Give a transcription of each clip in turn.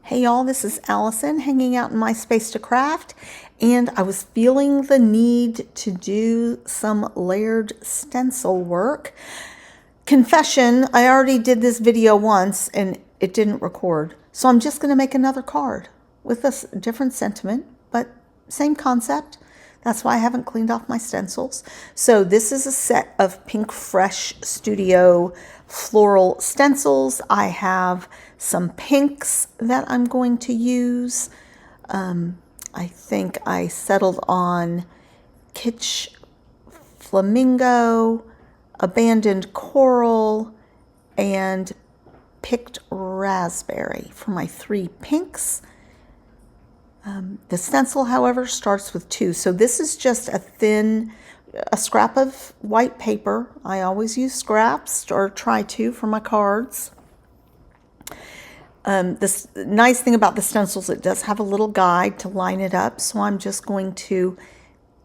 Hey y'all, this is Allison hanging out in my space to craft, and I was feeling the need to do some layered stencil work. Confession, I already did this video once and it didn't record, so I'm just going to make another card with a different sentiment, but same concept. That's why I haven't cleaned off my stencils. So this is a set of Pink Fresh Studio floral stencils. I have some pinks that I'm going to use. I think I settled on Kitsch Flamingo, Abandoned Coral, and Picked Raspberry for my 3 pinks. The stencil, however, starts with 2. So this is just a scrap of white paper. I always use scraps, or try to, for my cards. This nice thing about the stencils, it does have a little guide to line it up. So I'm just going to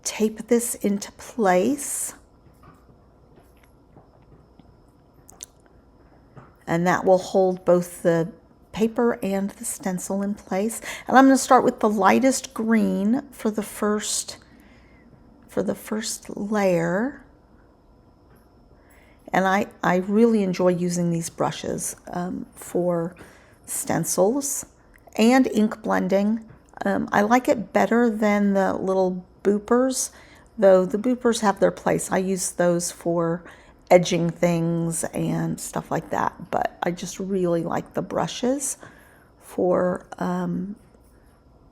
tape this into place. And that will hold both the paper and the stencil in place. And I'm going to start with the lightest green for the first layer. And I really enjoy using these brushes for stencils and ink blending. I like it better than the little boopers, though the boopers have their place. I use those for edging things and stuff like that, but I just really like the brushes for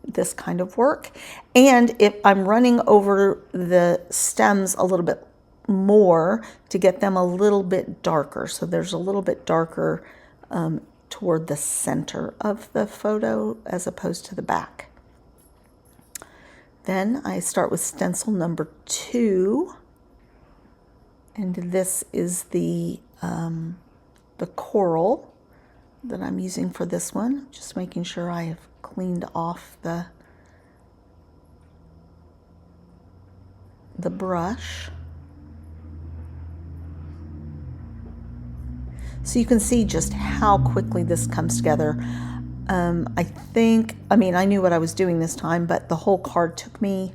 this kind of work. And if I'm running over the stems a little bit more to get them a little bit darker, so there's a little bit darker toward the center of the photo as opposed to the back. Then I start with stencil number 2. And this is the coral that I'm using for this one. Just making sure I have cleaned off the brush. So you can see just how quickly this comes together. I knew what I was doing this time, but the whole card took me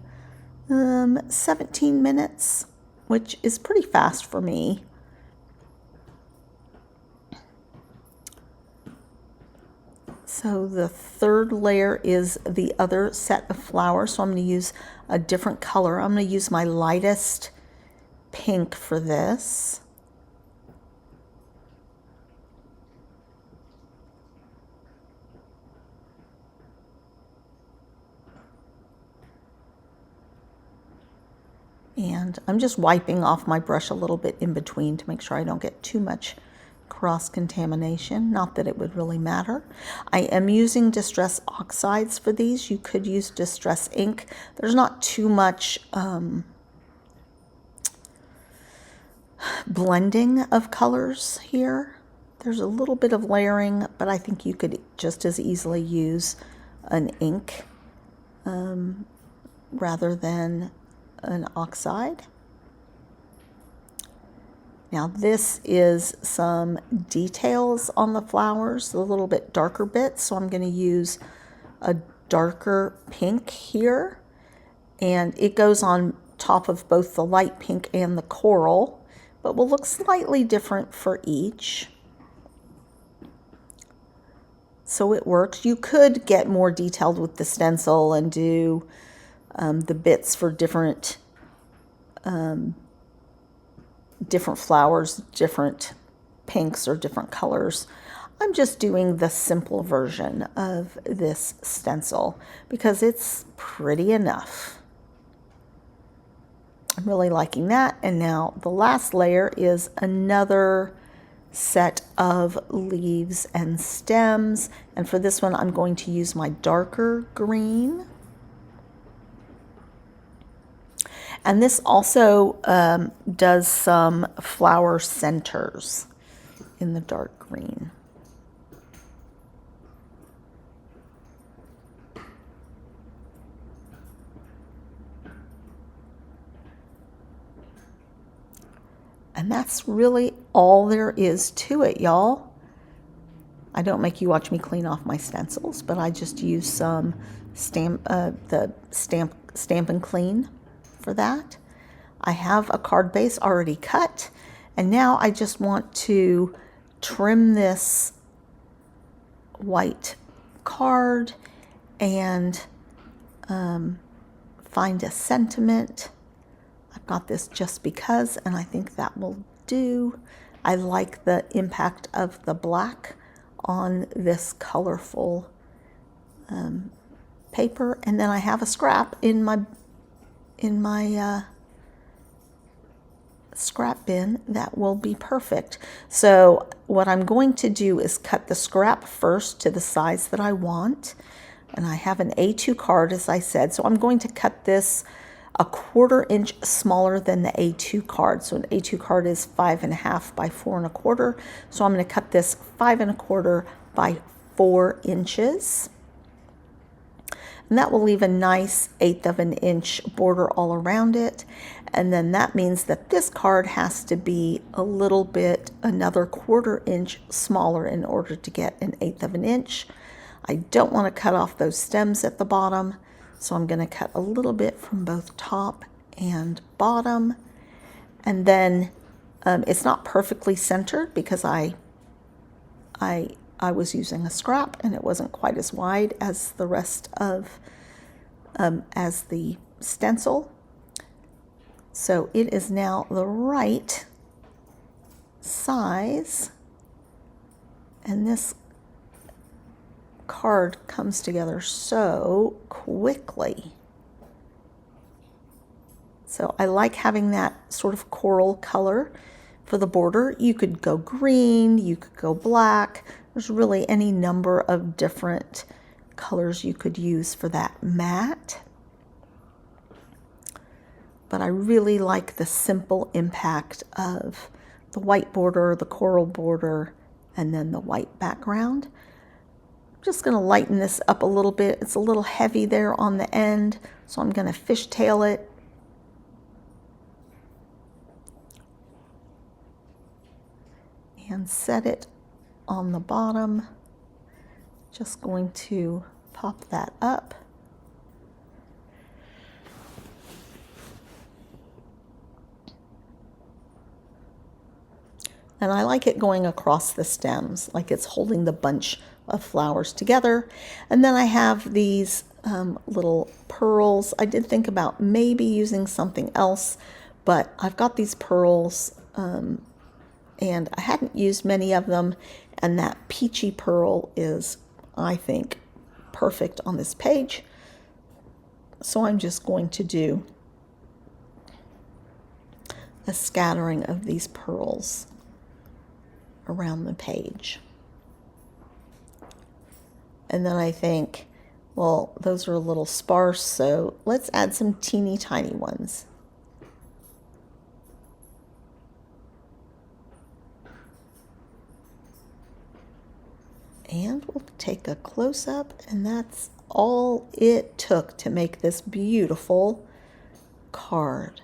17 minutes. Which is pretty fast for me. So the third layer is the other set of flowers. So I'm going to use a different color. I'm going to use my lightest pink for this. And I'm just wiping off my brush a little bit in between to make sure I don't get too much cross-contamination. Not that it would really matter. I am using Distress Oxides for these. You could use Distress ink. There's not too much blending of colors here. There's a little bit of layering, but I think you could just as easily use an ink rather than an oxide. Now this is some details on the flowers, a little bit darker bits, so I'm going to use a darker pink here, and it goes on top of both the light pink and the coral, but will look slightly different for each. So it works. You could get more detailed with the stencil and do the bits for different flowers, different pinks or different colors. I'm just doing the simple version of this stencil because it's pretty enough. I'm really liking that. And now the last layer is another set of leaves and stems. And for this one, I'm going to use my darker green. And this also does some flower centers in the dark green. And that's really all there is to it, y'all. I don't make you watch me clean off my stencils, but I just use some Stamp and Clean for that. I have a card base already cut, and now I just want to trim this white card and find a sentiment. I've got this just because, and I think that will do. I like the impact of the black on this colorful paper, and then I have a scrap in my scrap bin that will be perfect. So what I'm going to do is cut the scrap first to the size that I want, and I have an A2 card, as I said, so I'm going to cut this a 1/4 inch smaller than the A2 card. So an A2 card is 5.5 by 4 1/4. So I'm going to cut this 5 1/4 by 4 inches. And that will leave a nice 1/8 of an inch border all around it. And then that means that this card has to be a little bit, another 1/4 inch smaller in order to get an 1/8 of an inch. I don't want to cut off those stems at the bottom, so I'm going to cut a little bit from both top and bottom. And then it's not perfectly centered because I was using a scrap and it wasn't quite as wide as the rest of as the stencil. So it is now the right size, and this card comes together so quickly. So I like having that sort of coral color for the border. You could go green, you could go black. There's really any number of different colors you could use for that matte. But I really like the simple impact of the white border, the coral border, and then the white background. I'm just going to lighten this up a little bit. It's a little heavy there on the end, so I'm going to fishtail it. And set it on the bottom. Just going to pop that up. And I like it going across the stems, like it's holding the bunch of flowers together. And then I have these little pearls. I did think about maybe using something else, but I've got these pearls and I hadn't used many of them, and that peachy pearl is, I think, perfect on this page. So I'm just going to do a scattering of these pearls around the page. And then I think, well, those are a little sparse, so let's add some teeny tiny ones. And we'll take a close-up, and that's all it took to make this beautiful card.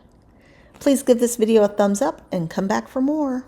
Please give this video a thumbs up and come back for more.